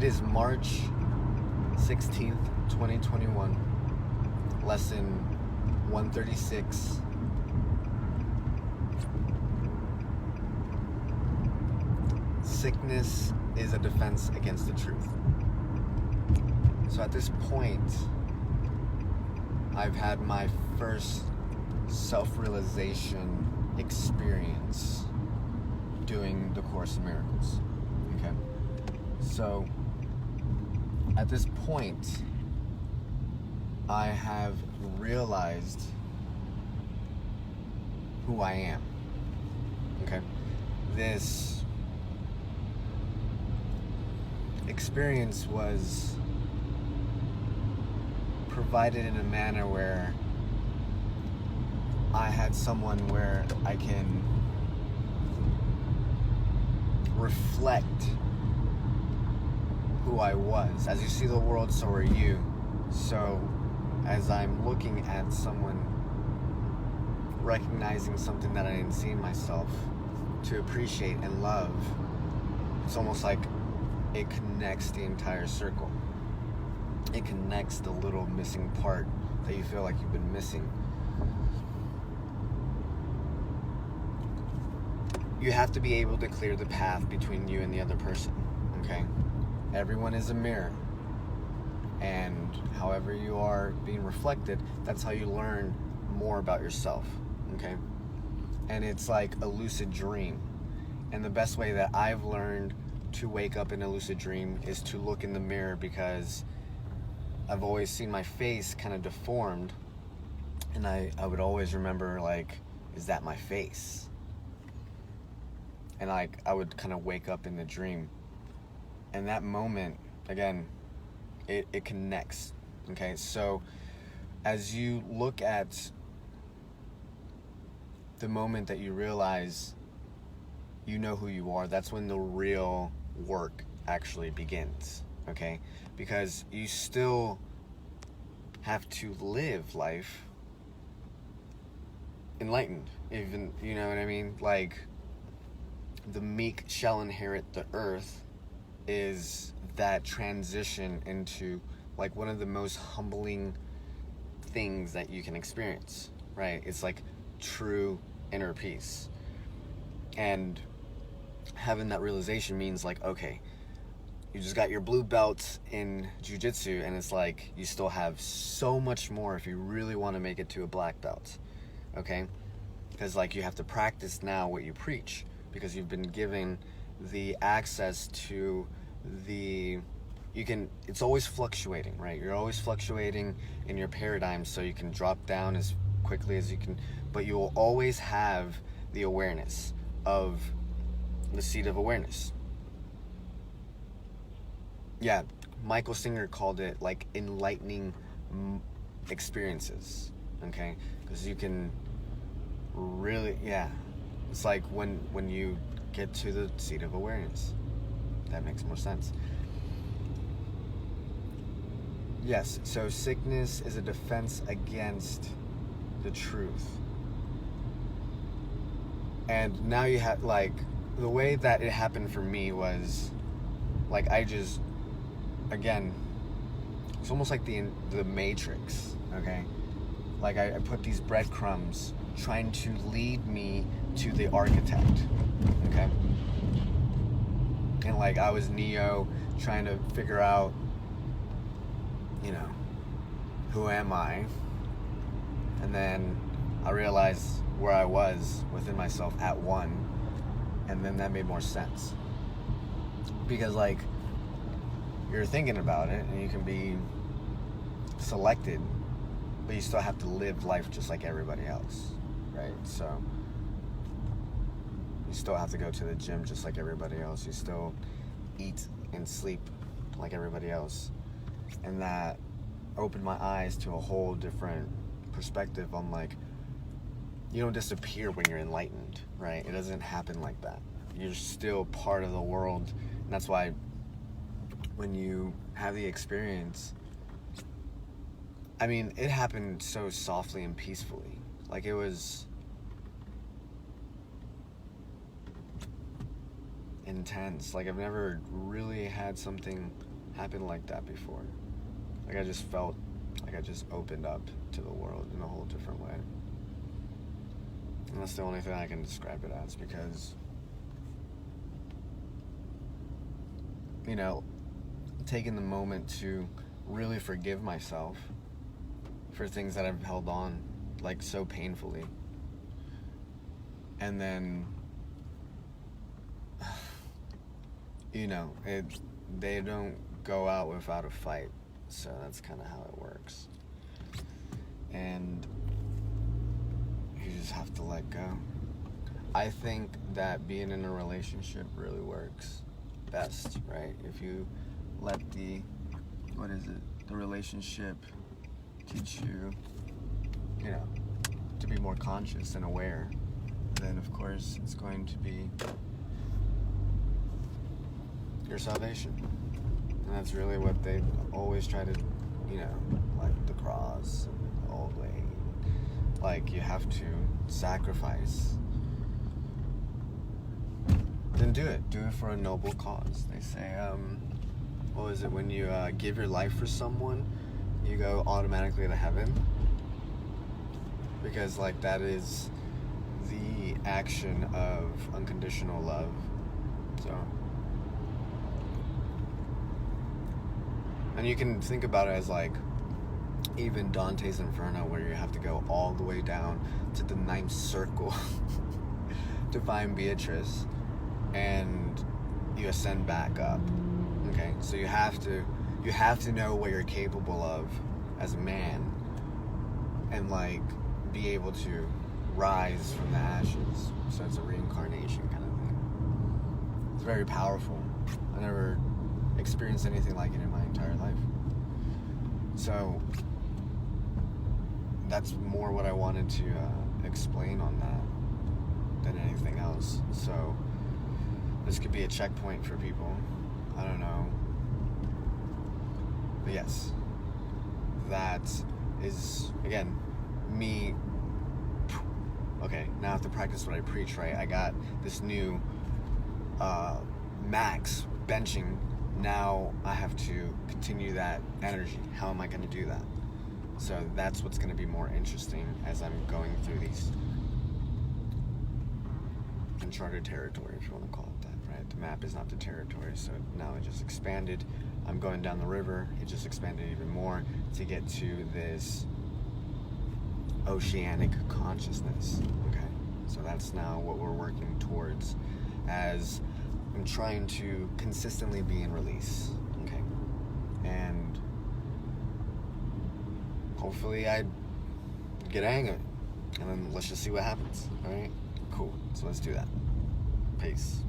It is March 16th, 2021, lesson 136. Sickness is a defense against the truth. So at this point, I've had my first self-realization experience doing the Course in Miracles. Okay? So at this point, I have realized who I am. Okay? This experience was provided in a manner where I had someone where I can reflect who I was. As you see the world, so are you. So as I'm looking at someone, recognizing something that I didn't see in myself to appreciate and love, it's almost like it connects the entire circle. It connects the little missing part that you feel like you've been missing. You have to be able to clear the path between you and the other person, okay? Everyone is a mirror. And however you are being reflected, that's how you learn more about yourself, okay? And it's like a lucid dream. And the best way that I've learned to wake up in a lucid dream is to look in the mirror, because I've always seen my face kind of deformed, and I would always remember, like, is that my face? And like I would kind of wake up in the dream, and that moment, again, it connects. Okay, so as you look at the moment that you realize you know who you are, that's when the real work actually begins. Okay, because you still have to live life enlightened, even, you know what I mean? Like, the meek shall inherit the earth is that transition into like one of the most humbling things that you can experience, right? It's like true inner peace. And having that realization means like, okay, you just got your blue belt in jiu-jitsu, and it's like you still have so much more if you really want to make it to a black belt, okay? Because like you have to practice now what you preach, because you've been given the access to it's always fluctuating, right? You're always fluctuating in your paradigm, so you can drop down as quickly as you can, but you will always have the awareness of the seed of awareness. Yeah, Michael Singer called it like enlightening experiences, okay? Because you can really, yeah, it's like when you get to the seat of awareness. That makes more sense. Yes, so sickness is a defense against the truth. And now you have, like, the way that it happened for me was, like, I just, again, it's almost like the Matrix, okay? Like, I put these breadcrumbs trying to lead me to the architect, okay? And like I was Neo trying to figure out, you know, who am I? And then I realized where I was within myself at one, and then that made more sense. Because like you're thinking about it and you can be selected, but you still have to live life just like everybody else, right? So you still have to go to the gym just like everybody else. You still eat and sleep like everybody else. And that opened my eyes to a whole different perspective on like, you don't disappear when you're enlightened, right? It doesn't happen like that. You're still part of the world. And that's why when you have the experience, I mean, it happened so softly and peacefully. Like it was intense. Like I've never really had something happened like that before. Like, I just felt like I just opened up to the world in a whole different way. And that's the only thing I can describe it as, because, you know, taking the moment to really forgive myself for things that I've held on, like, so painfully. And then, you know, they don't go out without a fight. So that's kind of how it works. And you just have to let go. I think that being in a relationship really works best, right? If you let the relationship teach you, you know, to be more conscious and aware, then of course it's going to be your salvation. And that's really what they always try to, you know, like the cross, the old way. Like, you have to sacrifice. Then do it. Do it for a noble cause. They say, what is it? When you give your life for someone, you go automatically to heaven. Because, like, that is the action of unconditional love. So, and you can think about it as, like, even Dante's Inferno, where you have to go all the way down to the ninth circle to find Beatrice, and you ascend back up. Okay, so you have to know what you're capable of as a man, and, like, be able to rise from the ashes. So it's a reincarnation kind of thing. It's very powerful. I never experienced anything like it in my entire life. So that's more what I wanted to explain on that than anything else. So this could be a checkpoint for people. I don't know. But yes, that is, again, me. Okay, now I have to practice what I preach, right? I got this new max benching. Now I have to continue that energy. How am I going to do that? So that's what's going to be more interesting as I'm going through these uncharted territory, if you want to call it that, right? The map is not the territory, so now it just expanded. I'm going down the river. It just expanded even more to get to this oceanic consciousness. Okay, so that's now what we're working towards, as I'm trying to consistently be in release. Okay, and hopefully I get a hang of it, and then let's just see what happens. All right, cool. So let's do that. Peace.